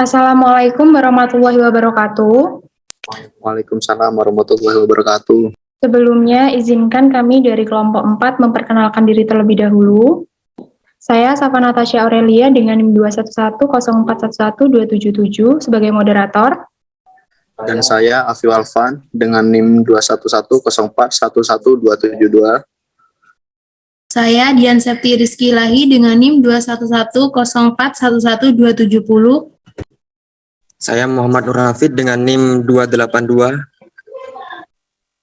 Assalamualaikum warahmatullahi wabarakatuh. Waalaikumsalam warahmatullahi wabarakatuh. Sebelumnya, izinkan kami dari kelompok 4 memperkenalkan diri terlebih dahulu. Saya Safa Natasha Aurelia dengan NIM 21104111277 sebagai moderator. Dan saya Afif Alfan dengan NIM 21104111272. Saya Dian Septi Rizky Lahi dengan NIM 21104111270. Saya Muhammad Nur Hafid dengan NIM 282.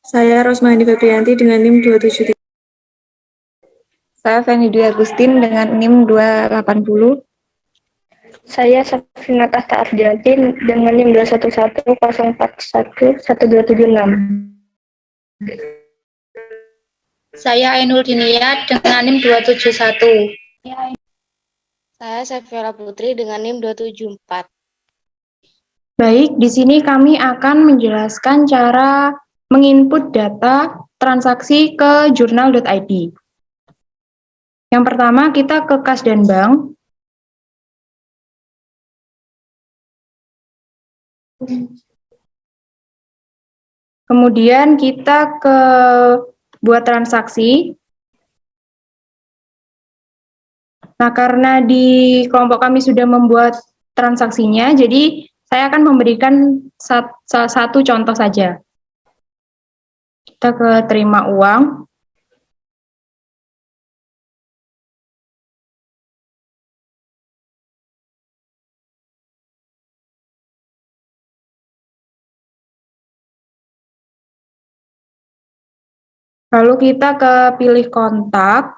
Saya Rosmahani Febrianti dengan NIM 273. Saya Feni Dwi Agustin dengan NIM 280. Saya Safina Tahta Ardianti dengan NIM 21104111276. Saya Ainul Dinia dengan NIM 271. Saya Safira Putri dengan NIM 274. Baik, di sini kami akan menjelaskan cara menginput data transaksi ke jurnal.id. Yang pertama, kita ke kas dan bank. Kemudian kita ke buat transaksi. Nah, karena di kelompok kami sudah membuat transaksinya, jadi saya akan memberikan satu contoh saja. Kita ke terima uang. Lalu kita ke pilih kontak.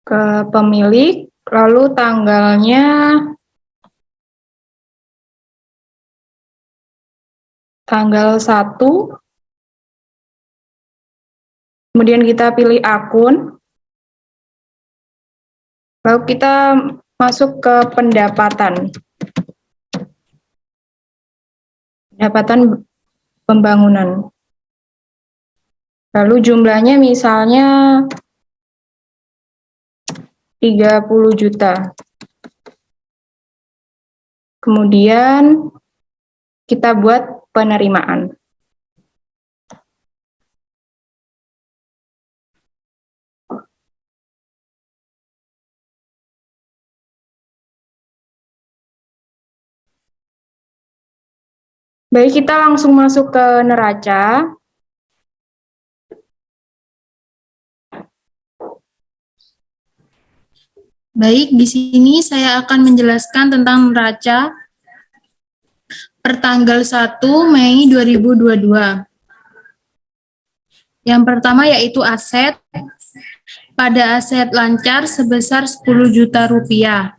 Ke pemilik, lalu tanggalnya tanggal 1. Kemudian kita pilih akun. Lalu kita masuk ke pendapatan. Pendapatan pembangunan. Lalu jumlahnya misalnya 30 juta. Kemudian kita buat penerimaan. Baik, kita langsung masuk ke neraca. Baik, di sini saya akan menjelaskan tentang neraca per tanggal 1 Mei 2022. Yang pertama yaitu aset. Pada aset lancar sebesar 10 juta rupiah.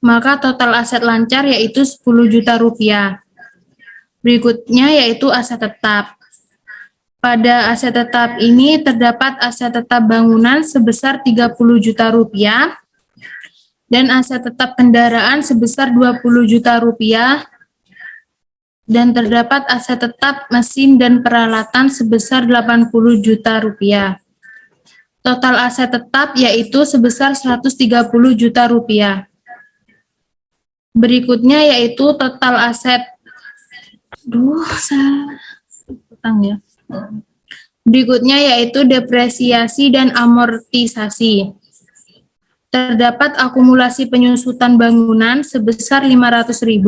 Maka total aset lancar yaitu 10 juta rupiah. Berikutnya yaitu aset tetap. Pada aset tetap ini terdapat aset tetap bangunan sebesar 30 juta rupiah dan aset tetap kendaraan sebesar 20 juta rupiah dan terdapat aset tetap mesin dan peralatan sebesar 80 juta rupiah. Total aset tetap yaitu sebesar 130 juta rupiah. Berikutnya yaitu total aset Berikutnya yaitu depresiasi dan amortisasi. Terdapat akumulasi penyusutan bangunan sebesar 500.000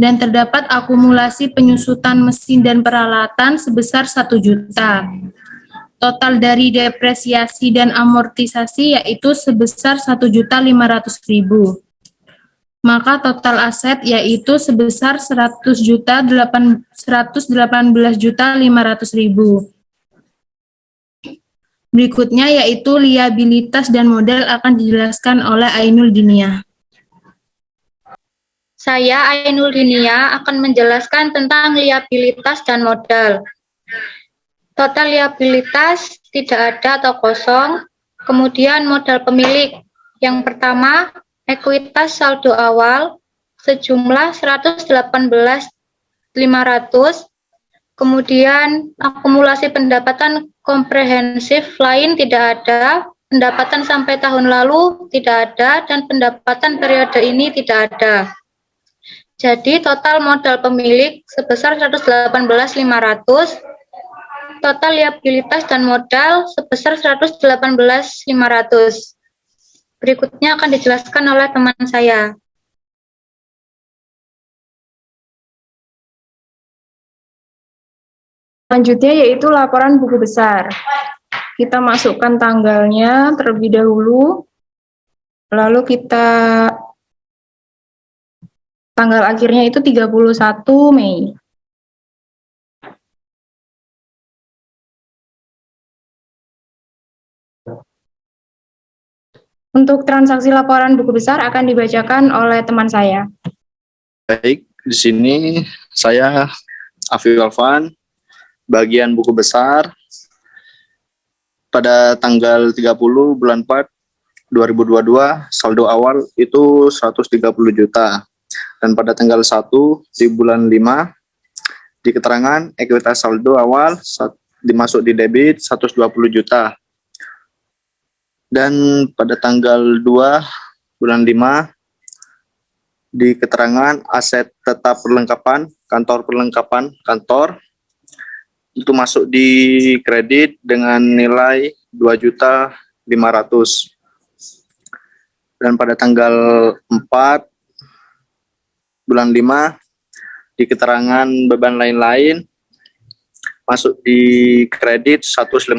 dan terdapat akumulasi penyusutan mesin dan peralatan sebesar 1 juta. Total dari depresiasi dan amortisasi yaitu sebesar 1.500.000. Maka total aset yaitu sebesar 118.500.000. Berikutnya yaitu liabilitas dan modal akan dijelaskan oleh Ainul Dinia. Saya Ainul Dinia akan menjelaskan tentang liabilitas dan modal. Total liabilitas tidak ada atau kosong. Kemudian modal pemilik. Yang pertama, ekuitas saldo awal sejumlah 118.500, kemudian akumulasi pendapatan komprehensif lain tidak ada pendapatan sampai tahun lalu tidak ada, dan pendapatan periode ini tidak ada. Jadi total modal pemilik sebesar 118.500, total liabilitas dan modal sebesar 118.500. Berikutnya akan dijelaskan oleh teman saya. Selanjutnya yaitu laporan buku besar. Kita masukkan tanggalnya terlebih dahulu, lalu kita tanggal akhirnya itu 31 Mei. Untuk transaksi laporan buku besar akan dibacakan oleh teman saya. Baik, di sini saya Afif Alfan, bagian buku besar. Pada tanggal 30 bulan 4 2022, saldo awal itu 130 juta. Dan pada tanggal 1 di bulan 5, di keterangan ekuitas saldo awal dimasuk di debit 120 juta. Dan pada tanggal 2 bulan 5, di keterangan aset tetap perlengkapan kantor itu masuk di kredit dengan nilai 2.500.000. Dan pada tanggal 4 bulan 5, di keterangan beban lain-lain masuk di kredit 150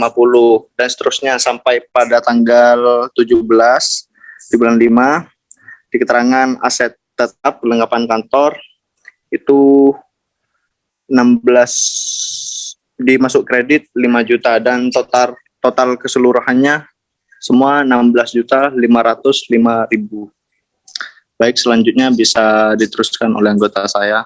dan seterusnya sampai pada tanggal 17 di bulan 5, di keterangan aset tetap perlengkapan kantor itu 16 dimasuk kredit 5 juta dan total keseluruhannya semua 16.505.000. Baik, selanjutnya bisa diteruskan oleh anggota saya.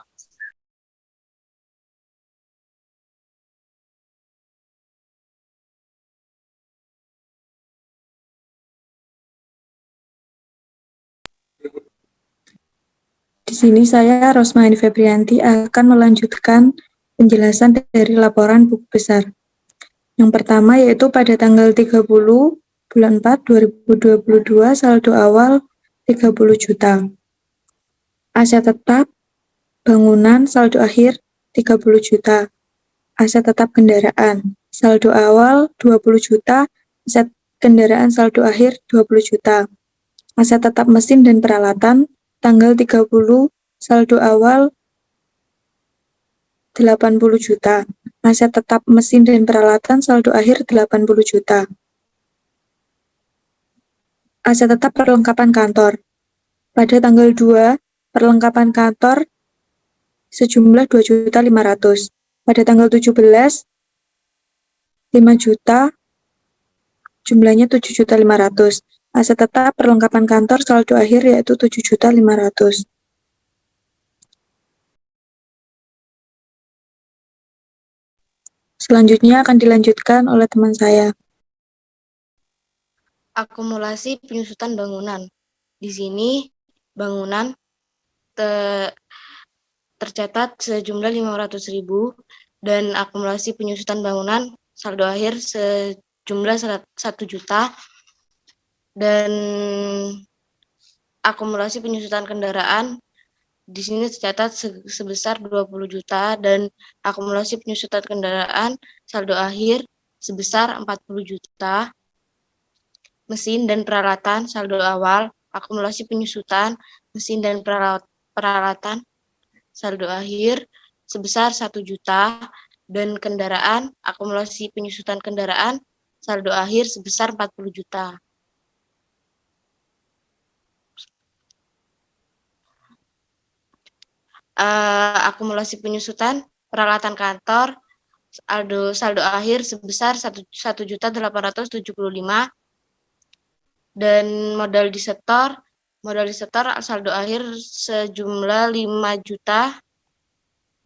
Di sini saya, Rosmahini Febrianti, akan melanjutkan penjelasan dari laporan buku besar. Yang pertama yaitu pada tanggal 30 bulan 4 2022, saldo awal 30 juta. Aset tetap bangunan saldo akhir 30 juta. Aset tetap kendaraan saldo awal 20 juta, aset kendaraan saldo akhir 20 juta. Aset tetap mesin dan peralatan tanggal 30 saldo awal 80 juta. Aset tetap mesin dan peralatan saldo akhir 80 juta. Aset tetap perlengkapan kantor. Pada tanggal 2, perlengkapan kantor sejumlah 2.500.000. Pada tanggal 17, 5 juta, jumlahnya 7.500.000. Aset tetap perlengkapan kantor saldo akhir yaitu 7.500.000. Selanjutnya akan dilanjutkan oleh teman saya. Akumulasi penyusutan bangunan. Di sini bangunan tercatat sejumlah 500.000 dan akumulasi penyusutan bangunan saldo akhir sejumlah 1 juta dan akumulasi penyusutan kendaraan di sini tercatat sebesar 20 juta dan akumulasi penyusutan kendaraan saldo akhir sebesar 40 juta. Mesin dan peralatan saldo awal, akumulasi penyusutan mesin dan peralatan saldo akhir sebesar 1 juta dan kendaraan, akumulasi penyusutan kendaraan saldo akhir sebesar 40 juta. Akumulasi penyusutan peralatan kantor saldo akhir sebesar 1.875 dan modal disetor saldo akhir sejumlah 5 juta.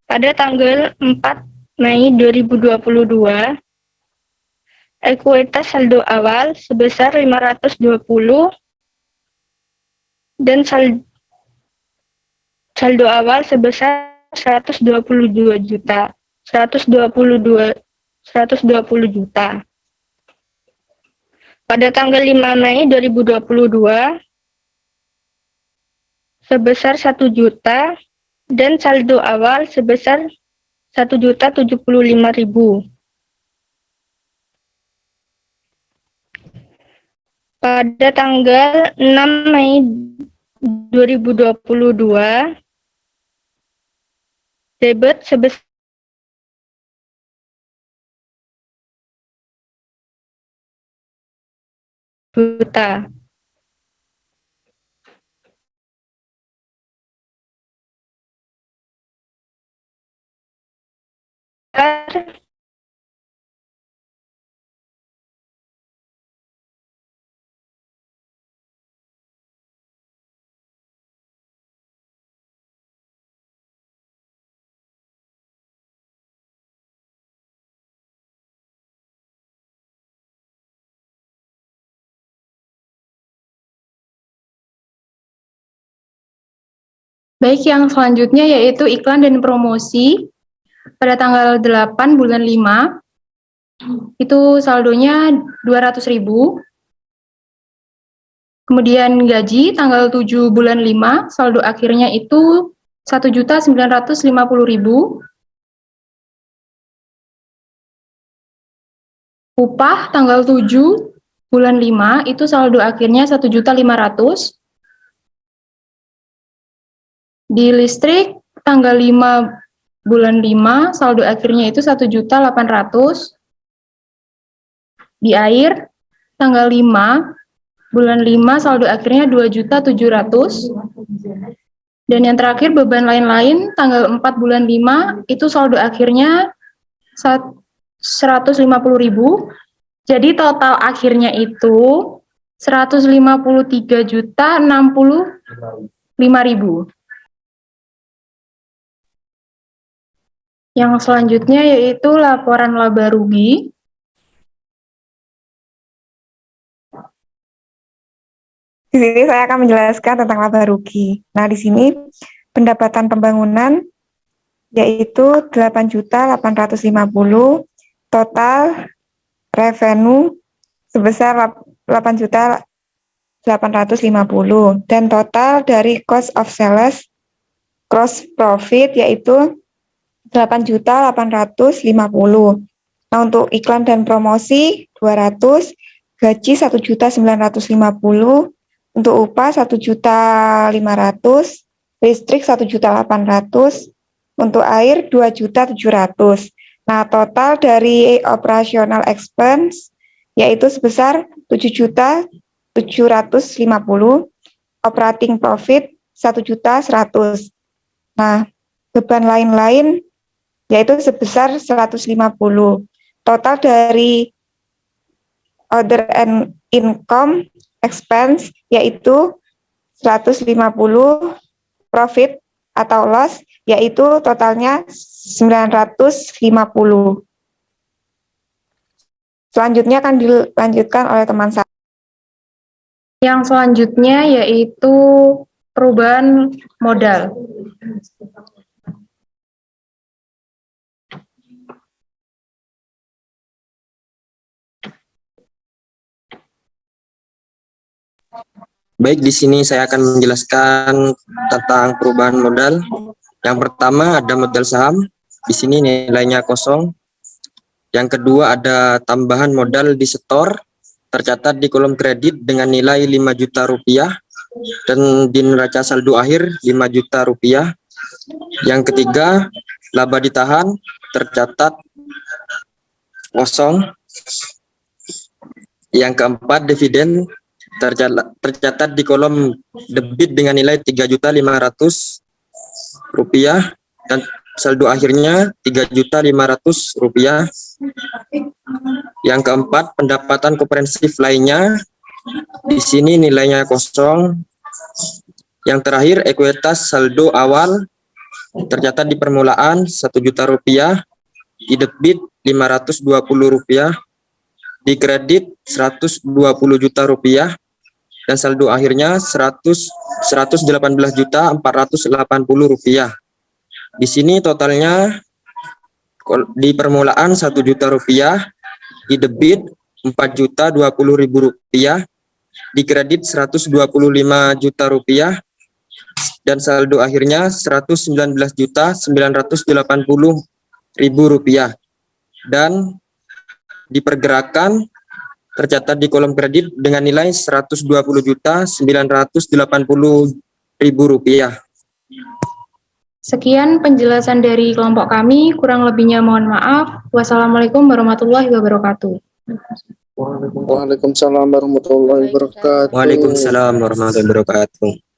Pada tanggal 4 Mei 2022, ekuitas saldo awal sebesar 520 dan saldo awal sebesar 120 juta. pada tanggal 5 Mei 2022 sebesar 1 juta dan saldo awal sebesar 1.075.000. Pada tanggal 6 Mei 2022 debit sebesar juta. Baik, yang selanjutnya yaitu iklan dan promosi. Pada tanggal 8 bulan 5, itu saldonya 200.000. Kemudian gaji tanggal 7 bulan 5, saldo akhirnya itu 1.950.000. Upah tanggal 7 bulan 5, itu saldo akhirnya 1.500.000. Di listrik tanggal 5 bulan 5, saldo akhirnya itu 1.800.000. Di air tanggal 5 bulan 5, saldo akhirnya 2.700.000. Dan yang terakhir beban lain-lain tanggal 4 bulan 5, itu saldo akhirnya 150.000. Jadi total akhirnya itu 153.065.000. Yang selanjutnya yaitu laporan laba rugi. Di sini saya akan menjelaskan tentang laba rugi. Nah, di sini pendapatan pembangunan yaitu 8.850.000, total revenue sebesar 8.850.000, dan total dari cost of sales gross profit yaitu 8.850.000. Nah, untuk iklan dan promosi 200, gaji 1.950.000, untuk upah 1.500.000, listrik 1.800.000, untuk air 2.700.000. Nah, total dari operational expense yaitu sebesar 7.750.000, operating profit 1.100.000. Nah, beban lain-lain yaitu sebesar 150. Total dari other and income expense yaitu 150, profit atau loss yaitu totalnya 950. Selanjutnya akan dilanjutkan oleh teman saya. Yang selanjutnya yaitu perubahan modal. Baik, di sini saya akan menjelaskan tentang perubahan modal. Yang pertama ada modal saham, di sini nilainya kosong. Yang kedua ada tambahan modal di setor, tercatat di kolom kredit dengan nilai 5 juta rupiah dan di neraca saldo akhir 5 juta rupiah. Yang ketiga laba ditahan, tercatat kosong. Yang keempat dividen, tercatat di kolom debit dengan nilai 3.500.000 rupiah dan saldo akhirnya 3.500.000 rupiah. Yang keempat pendapatan komprehensif lainnya, di sini nilainya kosong. Yang terakhir ekuitas saldo awal, tercatat di permulaan 1 juta rupiah, di debit 520 rupiah, di kredit 120 juta rupiah, dan saldo akhirnya 118.480 rupiah. Di sini totalnya di permulaan 1 juta rupiah, di debit Rp4.020.000, dikredit Rp125 juta, dan saldo akhirnya Rp119.980.000, dan dipergerakan tercatat di kolom kredit dengan nilai Rp120.980.000. Sekian penjelasan dari kelompok kami, kurang lebihnya mohon maaf. Wassalamualaikum warahmatullahi wabarakatuh. Waalaikumsalam warahmatullahi wabarakatuh. Waalaikumsalam warahmatullahi wabarakatuh.